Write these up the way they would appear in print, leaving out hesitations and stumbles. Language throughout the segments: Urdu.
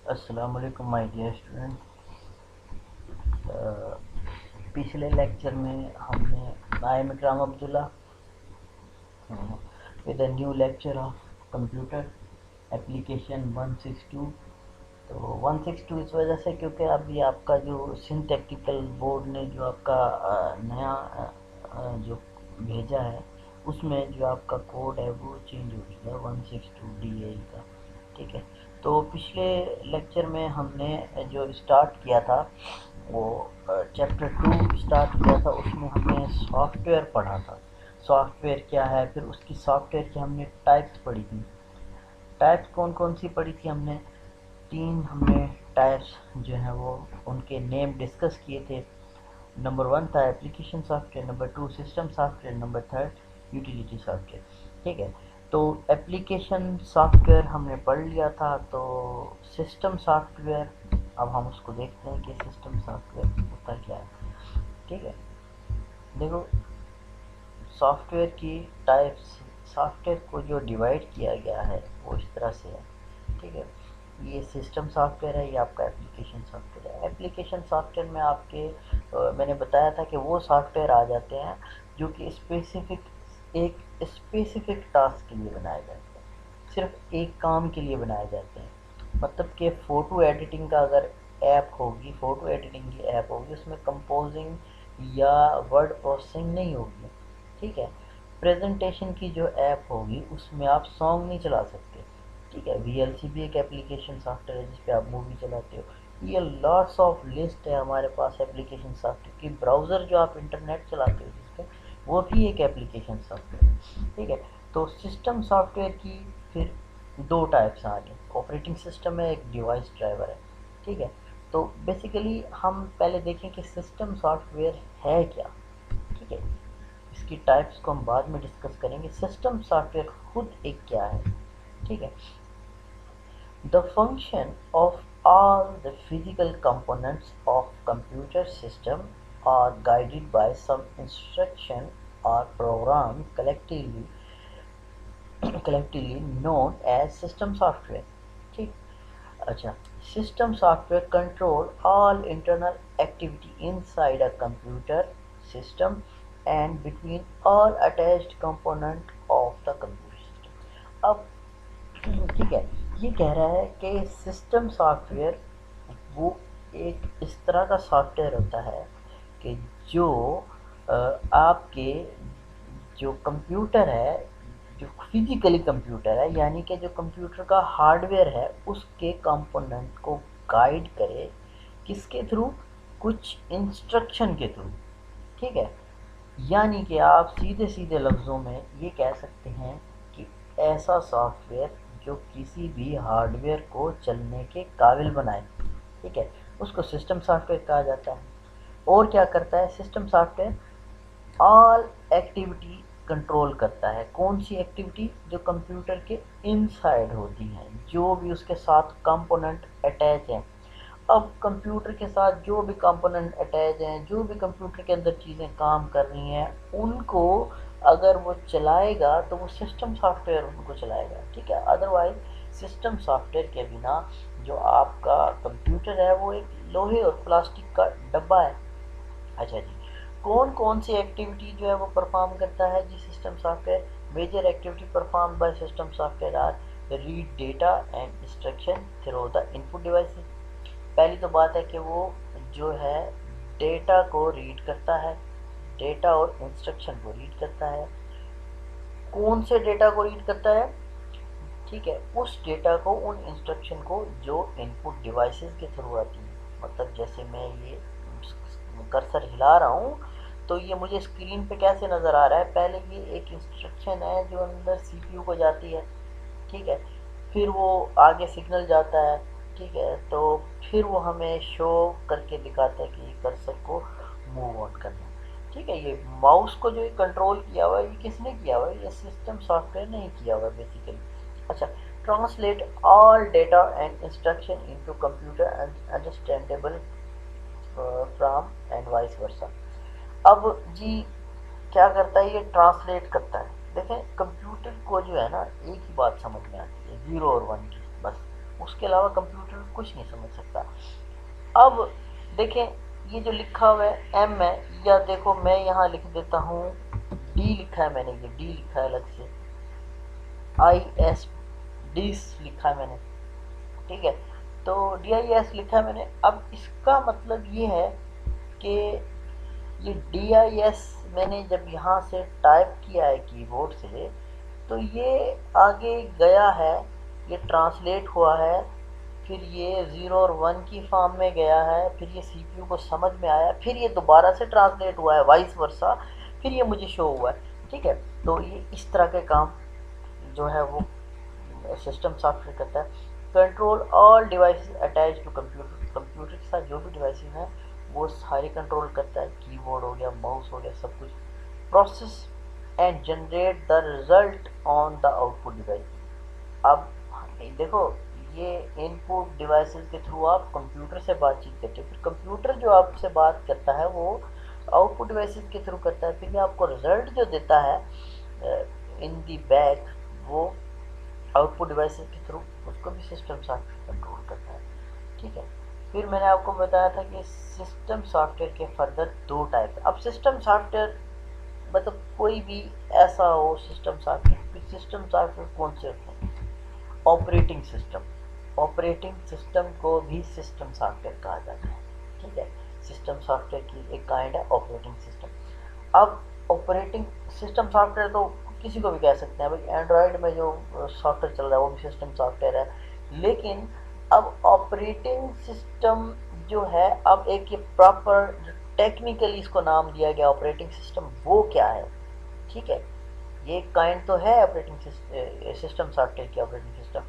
السلام علیکم مائی ڈیئر اسٹوڈنٹ. پچھلے لیکچر میں ہم نے I am Ikram Abdullah with a new lecture of computer application 162. تو 162 اس وجہ سے کیونکہ ابھی آپ کا جو سنٹیکٹیکل بورڈ نے جو آپ کا نیا جو بھیجا ہے اس میں جو آپ کا کوڈ ہے وہ چینج ہو گیا 162 DA کا. ٹھیک ہے. تو پچھلے لیکچر میں ہم نے جو اسٹارٹ کیا تھا وہ چیپٹر 2 اسٹارٹ کیا تھا. اس میں ہم نے سافٹ ویئر پڑھا تھا. سافٹ ویئر کیا ہے, پھر اس کی سافٹ ویئر کی ہم نے ٹائپس پڑھی تھی. ٹائپس کون کون سی پڑھی تھی ہم نے؟ 3 ہم نے ٹائپس جو ہیں وہ ان کے نیم ڈسکس کیے تھے. نمبر 1 تھا application soft where, number 2 system soft where, number 3 utility soft where. ٹھیک ہے. تو اپلیکیشن سافٹ ویئر ہم نے پڑھ لیا تھا. تو سسٹم سافٹ ویئر اب ہم اس کو دیکھتے ہیں کہ سسٹم سافٹ ویئر ہوتا کیا ہے. ٹھیک ہے. دیکھو سافٹ ویئر کی ٹائپس, سافٹ ویئر کو جو ڈیوائڈ کیا گیا ہے وہ اس طرح سے ہے. ٹھیک ہے. یہ سسٹم سافٹ ویئر ہے, یہ آپ کا اپلیکیشن سافٹ ویئر ہے. اپلیکیشن سافٹ ویئر میں آپ کے میں نے بتایا تھا کہ وہ سافٹ ویئر آ جاتے ہیں جو کہ ایک اسپیسیفک ٹاسک کے لیے بنائے جاتے ہیں, صرف ایک کام کے لیے بنائے جاتے ہیں. مطلب کہ فوٹو ایڈیٹنگ کا اگر ایپ ہوگی, فوٹو ایڈیٹنگ کی ایپ ہوگی, اس میں کمپوزنگ یا ورڈ پروسیسنگ نہیں ہوگی. ٹھیک ہے. پریزنٹیشن کی جو ایپ ہوگی اس میں آپ سانگ نہیں چلا سکتے. ٹھیک ہے. VLC بھی ایک اپلیکیشن سافٹ ویئر ہے جس پہ آپ مووی چلاتے ہو. یہ لاٹس آف لسٹ ہے ہمارے پاس اپلیکیشن سافٹ ویئر کی. براؤزر جو آپ انٹرنیٹ چلاتے ہو جس پہ, وہ بھی ایک اپلیکیشن سافٹ ویئر ہے. ٹھیک ہے. تو سسٹم سافٹ ویئر کی پھر 2 ٹائپس آ گئے. آپریٹنگ سسٹم ہے, ایک ڈیوائس ڈرائیور ہے. ٹھیک ہے. تو بیسیکلی ہم پہلے دیکھیں کہ سسٹم سافٹ ویئر ہے کیا. ٹھیک ہے. اس کی ٹائپس کو ہم بعد میں ڈسکس کریں گے. سسٹم سافٹ ویئر خود ایک کیا ہے. ٹھیک ہے. The function of all the physical components of computer system are guided by some instruction or program collectively known as system software. ٹھیک. اچھا. System software control all internal activity inside a computer system and between all attached component of the computer system. اب ٹھیک ہے, یہ کہہ رہا ہے کہ سسٹم سافٹ ویئر وہ ایک اس طرح کا سافٹ ویئر ہوتا ہے کہ جو آپ کے جو کمپیوٹر ہے, جو فزیکلی کمپیوٹر ہے, یعنی کہ جو کمپیوٹر کا ہارڈ ویئر ہے, اس کے کمپوننٹ کو گائیڈ کرے. کس کے تھرو؟ کچھ انسٹرکشن کے تھرو. ٹھیک ہے. یعنی کہ آپ سیدھے سیدھے لفظوں میں یہ کہہ سکتے ہیں کہ ایسا سافٹ ویئر جو کسی بھی ہارڈ ویئر کو چلنے کے قابل بنائے. ٹھیک ہے. اس کو سسٹم سافٹ ویئر کہا جاتا ہے. اور کیا کرتا ہے system soft where? All activity control کرتا ہے. کون سی ایکٹیویٹی؟ جو کمپیوٹر کے انسائڈ ہوتی ہیں, جو بھی اس کے ساتھ کمپوننٹ اٹیچ ہیں. اب کمپیوٹر کے ساتھ جو بھی کمپوننٹ اٹیچ ہیں, جو بھی کمپیوٹر کے اندر چیزیں کام کر رہی ہیں, ان کو اگر وہ چلائے گا تو وہ سسٹم سافٹ ویئر ان کو چلائے گا. ٹھیک ہے. ادروائز سسٹم سافٹ ویئر کے بنا جو آپ کا کمپیوٹر ہے وہ ایک لوہے اور پلاسٹک کا ڈبہ ہے. اچھا جی. کون کون سی ایکٹیویٹی جو ہے وہ پرفارم کرتا ہے جی system soft where? Major activity perform by system soft where are read data and instruction through the input devices. پہلی تو بات ہے کہ وہ جو ہے ڈیٹا کو ریڈ کرتا ہے, ڈیٹا اور انسٹرکشن کو ریڈ کرتا ہے. کون سے ڈیٹا کو ریڈ کرتا ہے؟ ٹھیک ہے. اس ڈیٹا کو, ان انسٹرکشن کو جو انپٹ ڈیوائسز کے تھرو آتی ہیں. مطلب جیسے میں یہ کرسر ہلا رہا ہوں تو یہ مجھے اسکرین پہ کیسے نظر آ رہا ہے؟ پہلے یہ ایک انسٹرکشن ہے جو اندر CPU کو جاتی ہے. ٹھیک ہے. پھر وہ آگے سگنل جاتا ہے. ٹھیک ہے. تو پھر وہ ہمیں شو کر کے دکھاتا ہے کہ یہ کرسر کو موو آن کرنا. ٹھیک ہے. یہ ماؤس کو جو کنٹرول کیا ہوا ہے یہ کس نے کیا ہوا ہے؟ یہ سسٹم سافٹ ویئر نہیں کیا ہوا ہے بیسیکلی. اچھا. Translate all data and instruction into computer understandable from and vice versa. اب جی کیا کرتا ہے؟ یہ ٹرانسلیٹ کرتا ہے. دیکھیں کمپیوٹر کو جو ہے نا ایک ہی بات سمجھ میں آتی ہے, 0 اور 1 کی, بس. اس کے علاوہ کمپیوٹر کچھ نہیں سمجھ سکتا. اب دیکھیں یہ جو لکھا ہوا ہے ایم ہے، یا دیکھو میں یہاں لکھ دیتا ہوں ڈی لکھا ہے میں نے، یہ ڈی لکھا ہے الگ سے، آئی ایس ڈیس لکھا ہے میں نے، ٹھیک ہے. تو ڈی آئی ایس لکھا ہے میں نے. اب اس کا مطلب یہ ہے کہ یہ ڈی آئی ایس میں نے جب یہاں سے ٹائپ کیا ہے کی بورڈ سے، تو یہ آگے گیا ہے، یہ ٹرانسلیٹ ہوا ہے، پھر یہ 0 اور 1 کی فارم میں گیا ہے، پھر یہ سی پی یو کو سمجھ میں آیا، پھر یہ دوبارہ سے ٹرانسلیٹ ہوا ہے وائس ورسا، پھر یہ مجھے شو ہوا ہے. ٹھیک ہے، تو یہ اس طرح کے کام جو ہے وہ سسٹم سافٹ ویئر کرتا ہے. Control all devices attach to computer, computer کے ساتھ جو بھی ڈیوائسز ہیں وہ ساری کنٹرول کرتا ہے، کی بورڈ ہو گیا، ماؤس ہو گیا، سب کچھ. Process and generate the result on the out put device. اب دیکھو یہ ان پٹ ڈیوائسز کے تھرو آپ کمپیوٹر سے بات چیت کرتے ہیں، پھر کمپیوٹر جو آپ سے بات کرتا ہے وہ آؤٹ پٹ ڈیوائسز کے تھرو کرتا ہے، پھر یہ آپ کو رزلٹ جو دیتا ہے ان دی بیک وہ آؤٹ پٹ ڈیوائسز کے تھرو، اس کو بھی سسٹم سافٹ ویئر کنٹرول کرتا ہے. ٹھیک ہے. پھر میں نے آپ کو بتایا تھا کہ سسٹم سافٹ ویئر کے فردر 2 ٹائپ. اب سسٹم سافٹ ویئر مطلب کوئی بھی ایسا ہو system soft where, system soft where کون سے ہوتے ہیں؟ آپریٹنگ سسٹم، آپریٹنگ سسٹم کو بھی سسٹم سافٹ ویئر کہا جاتا ہے. ٹھیک ہے، سسٹم سافٹ ویئر کی ایک کائنڈ ہے آپریٹنگ سسٹم. اب آپریٹنگ سسٹم سافٹ ویئر تو کسی کو بھی کہہ سکتے ہیں، بھائی اینڈرائڈ میں جو سافٹ ویئر چل رہا ہے وہ بھی سسٹم سافٹ ویئر ہے. لیکن اب آپریٹنگ سسٹم جو ہے، اب ایک یہ پراپر ٹیکنیکلی اس کو نام دیا گیا آپریٹنگ سسٹم، وہ کیا ہے؟ ٹھیک ہے، یہ کائنڈ تو ہے آپریٹنگ سسٹم سافٹ ویئر کی آپریٹنگ سسٹم.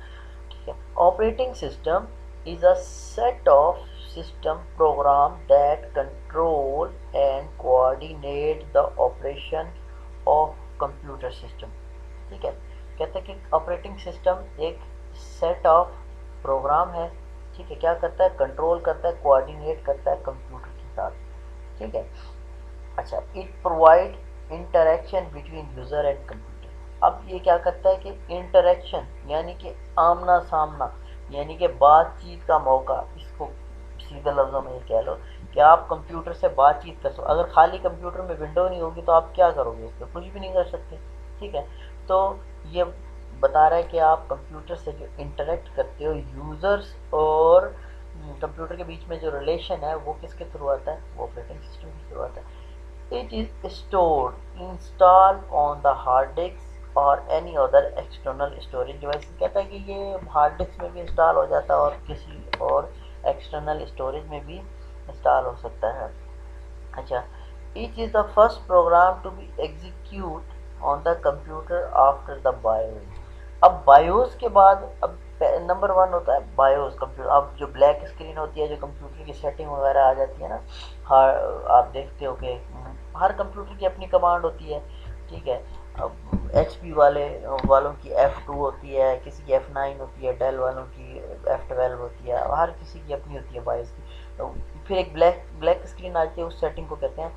ٹھیک ہے. Operating system is a set of system program that control and coordinate the operation of computer system. ٹھیک ہے، کہتے ہیں کہ آپریٹنگ سسٹم ایک سیٹ آف پروگرام ہے. ٹھیک ہے، کیا کرتا ہے؟ کنٹرول کرتا ہے، کوآرڈینیٹ کرتا ہے کمپیوٹر کے ساتھ. ٹھیک ہے. اچھا، it provide interaction between user and computer. اب یہ کیا کرتا ہے کہ انٹریکشن یعنی کہ آمنا سامنا، یعنی کہ بات چیت کا موقع، اس کو سیدھے لفظوں میں یہ کہہ لو کہ آپ کمپیوٹر سے بات چیت کر سکو. اگر خالی کمپیوٹر میں ونڈو نہیں ہوگی تو آپ کیا کرو گے؟ اس پہ کچھ بھی نہیں کر سکتے. ٹھیک ہے، تو یہ بتا رہا ہے کہ آپ کمپیوٹر سے جو انٹریکٹ کرتے ہو یوزرس اور کمپیوٹر کے بیچ میں جو ریلیشن ہے وہ کس کے تھرو آتا ہے؟ وہ آپریٹنگ سسٹم کے تھرو آتا ہے. It is stored, installed on the hard disk or any other external storage device. کہتا ہے کہ یہ ہارڈ ڈسک میں بھی انسٹال ہو جاتا ہے اور کسی اور ایکسٹرنل اسٹوریج میں بھی انسٹال ہو سکتا ہے. اچھا، each is the first program to be execute on the computer after the BIOS. اب BIOS کے بعد اب نمبر 1 ہوتا ہے BIOS کمپیوٹر. اب جو بلیک اسکرین ہوتی ہے، جو کمپیوٹر کی سیٹنگ وغیرہ آ جاتی ہے نا، آپ دیکھتے ہو کہ ہر کمپیوٹر کی اپنی کمانڈ ہوتی ہے. ٹھیک ہے، اب ایچ پی والوں کی F2 ہوتی ہے، کسی کی F9 ہوتی ہے، ڈیل والوں کی F12 ہوتی ہے، ہر کسی کی اپنی ہوتی ہے BIOS کی. پھر ایک بلیک اسکرین آتی ہے، اس سیٹنگ کو کہتے ہیں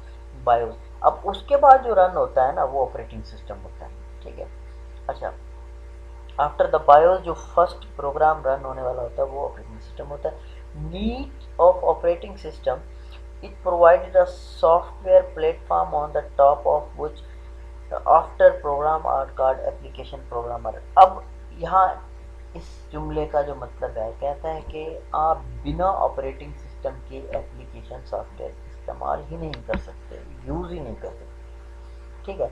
BIOS. اب اس کے بعد جو رن ہوتا ہے نا وہ آپریٹنگ سسٹم ہوتا ہے. ٹھیک ہے. اچھا، آفٹر دا BIOS جو فرسٹ پروگرام رن ہونے والا ہوتا ہے وہ آپریٹنگ سسٹم ہوتا ہے. Need of operating system, it provided a software platform on the top of which after program are called application programmer. اب یہاں اس جملے کا جو مطلب ہے، کہتا ہے کہ آپ بنا آپریٹنگ سسٹم کے اپلیکیشن سافٹ ویئر استعمال ہی نہیں کر سکتے، یوز ہی نہیں کر سکتے. ٹھیک ہے،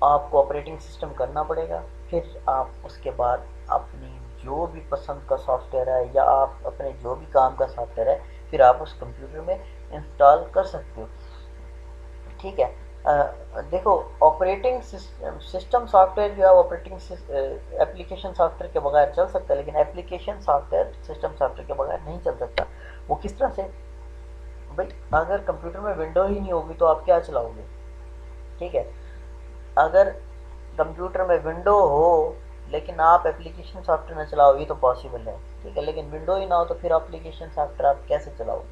آپ کو آپریٹنگ سسٹم کرنا پڑے گا، پھر آپ اس کے بعد اپنی جو بھی پسند کا سافٹ ویئر ہے یا آپ اپنے جو بھی کام کا سافٹ ویئر ہے پھر آپ اس کمپیوٹر میں انسٹال کر سکتے ہو. ٹھیک ہے. دیکھو آپریٹنگ سسٹم سافٹ ویئر جو ہے آپریٹنگ اپلیکیشن سافٹ ویئر کے بغیر چل سکتا ہے، لیکن application soft where system soft where کے بغیر نہیں چل سکتا. وہ کس طرح سے؟ بھائی اگر کمپیوٹر میں ونڈو ہی نہیں ہوگی تو آپ کیا چلاؤ گے؟ ٹھیک ہے، اگر کمپیوٹر میں ونڈو ہو لیکن آپ اپلیکیشن سافٹ ویئر نہ چلاؤ یہ تو پاسبل ہے. ٹھیک ہے، لیکن ونڈو ہی نہ ہو تو پھر اپلیکیشن سافٹ ویئر آپ کیسے چلاؤ؟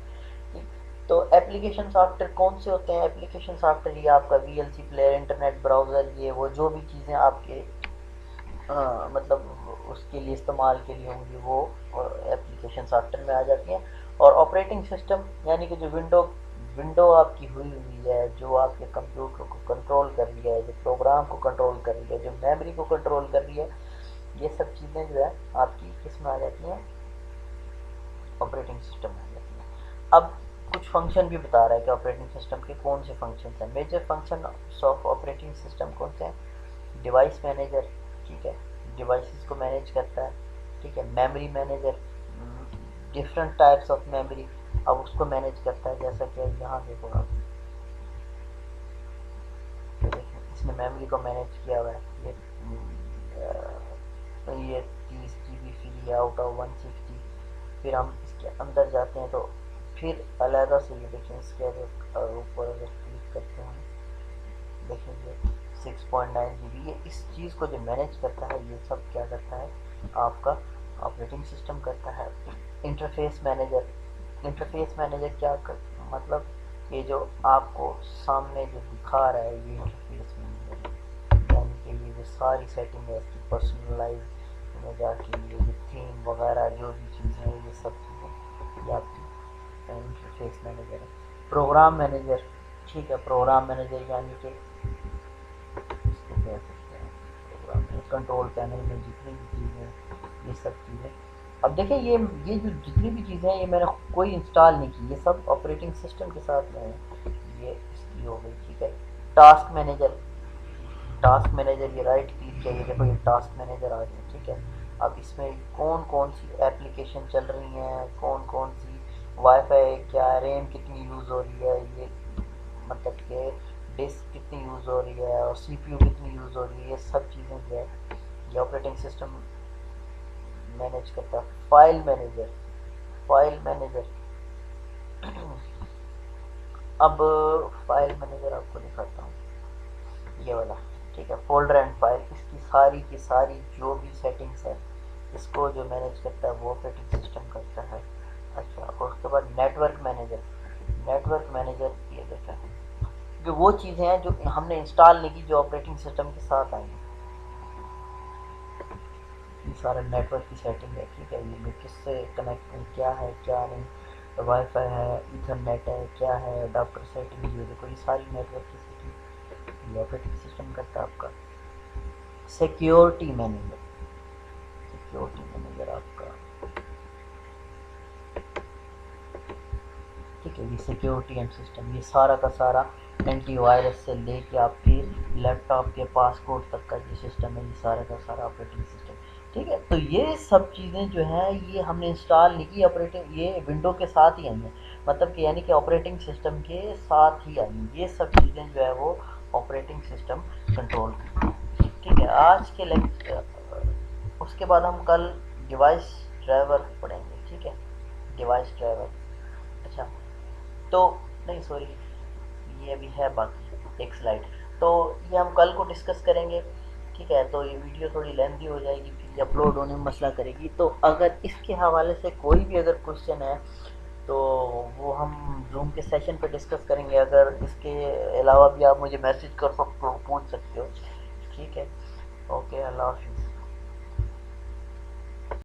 تو اپلیکیشن سافٹ ویئر کون سے ہوتے ہیں؟ اپلیکیشن سافٹ ویئر یہ آپ کا V L C player, internet browser, یہ وہ جو بھی چیزیں آپ کے مطلب اس کے لیے استعمال کے لیے ہوں گی وہ اپلیکیشن سافٹ ویئر میں آ جاتی ہیں. اور آپریٹنگ سسٹم یعنی کہ جو ونڈو آپ کی ہوئی ہے جو آپ کے کمپیوٹر کو کنٹرول کر رہی ہے, جو پروگرام کو کنٹرول کر رہی ہے, جو میموری کو کنٹرول کر رہی ہے, یہ سب چیزیں جو ہے آپ کی کس میں آ جاتی ہیں, آپریٹنگ سسٹم میں آ جاتی ہیں. اب کچھ فنکشن بھی بتا رہا ہے کہ آپریٹنگ سسٹم کے کون سے فنکشنس ہیں. Major function of operating system کون سے ہیں؟ ڈیوائس مینیجر, ٹھیک ہے, ڈیوائسز کو مینیج کرتا ہے, ٹھیک ہے. Memory manager, different types of memory, اب اس کو مینیج کرتا ہے. جیسا کہ یہاں دیکھو آپ, اس نے میموری کو مینیج کیا ہوا ہے. یہ 30 GB فری آؤٹ آف 160. پھر ہم اس کے اندر جاتے ہیں تو پھر علیحدہ سے یہ دیکھیں اس کے اوپر اگر کلک کرتے ہیں دیکھیں گے 6.9 GB. یہ اس چیز کو جو مینیج کرتا ہے یہ سب کیا کرتا ہے آپ کا آپریٹنگ سسٹم کرتا ہے. انٹرفیس مینیجر, انٹرفیس مینیجر کیا مطلب یہ جو آپ کو سامنے جو دکھا رہا ہے یہ انٹرفیس مینیجر, یعنی کہ یہ جو ساری سیٹنگ ہے اس کی پرسنلائز میں جا کے یہ جو تھیم وغیرہ جو بھی چیزیں ہیں یہ سب چیزیں یہ آپ کی انٹرفیس مینیجر ہے. پروگرام مینیجر, ٹھیک ہے, پروگرام مینیجر یعنی کہ اس کو کہہ سکتے ہیں پروگرام کنٹرول پینل میں جتنی بھی چیزیں ہیں یہ سب چیزیں. اب دیکھیں یہ جو جتنی بھی چیزیں ہیں یہ میں نے کوئی انسٹال نہیں کی, یہ سب آپریٹنگ سسٹم کے ساتھ میں یہ اس کی ہو گئی, ٹھیک ہے. ٹاسک مینیجر, ٹاسک مینیجر یہ رائٹ کلک کیا, یہ دیکھو یہ ٹاسک مینیجر آ گیا, ٹھیک ہے. اب اس میں کون کون سی ایپلیکیشن چل رہی ہیں, کون کون سی وائی فائی, کیا ریم کتنی یوز ہو رہی ہے, یہ مطلب کہ ڈسک کتنی یوز ہو رہی ہے, اور سی پی یو کتنی یوز ہو رہی ہے, یہ سب چیزیں جو ہے یہ آپریٹنگ سسٹم مینیج کرتا ہے. فائل مینیجر, فائل مینیجر اب فائل مینیجر آپ کو دکھاتا ہوں یہ والا, ٹھیک ہے. فولڈر اینڈ فائل, اس کی ساری کی ساری جو بھی سیٹنگس ہے اس کو جو مینیج کرتا ہے وہ آپریٹنگ سسٹم کرتا ہے. اچھا, اور اس کے بعد نیٹورک مینیجر, نیٹورک مینیجر یہ دیتا ہے کہ وہ چیزیں ہیں جو ہم نے انسٹال نہیں کی جو آپریٹنگ سسٹم کے ساتھ آئی ہیں. یہ سارا نیٹ ورک کی سیٹنگ ہے, ٹھیک ہے. یہ کس سے کنیکٹ کیا ہے کیا نہیں, وائی فائی ہے, ایتھرنیٹ ہے, کیا ہے, اڈاپٹر سیٹنگ, یہ دیکھو یہ ساری نیٹ ورک کی سیٹنگ یہ آپریٹنگ سسٹم کرتا ہے آپ کا. سیکیورٹی مینیجر, سیکیورٹی مینیجر آپ کا, ٹھیک ہے. یہ سیکیورٹی اینڈ سسٹم, یہ سارا کا سارا اینٹی وائرس سے لے کے آپ کے لیپ ٹاپ کے پاسپورٹ تک کا جو سسٹم ہے یہ سارا کا سارا آپریٹنگ سسٹم, ٹھیک ہے. تو یہ سب چیزیں جو ہیں یہ ہم نے انسٹال نہیں کی, آپریٹنگ یہ ونڈو کے ساتھ ہی آئی ہیں, مطلب کہ یعنی کہ آپریٹنگ سسٹم کے ساتھ ہی آئی ہیں یہ سب چیزیں جو ہے وہ آپریٹنگ سسٹم کنٹرول کی, ٹھیک ہے. آج کے اس کے بعد ہم کل ڈیوائس ڈرائیور پڑھیں گے, ٹھیک ہے. ڈیوائس ڈرائیور, اچھا تو نہیں سوری یہ ابھی ہے باقی ایک سلائڈ, تو یہ ہم کل کو ڈسکس کریں گے, ٹھیک ہے. تو یہ ویڈیو تھوڑی لینتھی ہو جائے گی, پھر یہ اپلوڈ ہونے میں مسئلہ کرے گی. تو اگر اس کے حوالے سے کوئی بھی اگر کوشچن ہے تو وہ ہم زوم کے سیشن پہ ڈسکس کریں گے. اگر اس کے علاوہ بھی آپ مجھے میسج کر سکتے ہو, پوچھ سکتے ہو, ٹھیک ہے. اوکے, اللہ حافظ.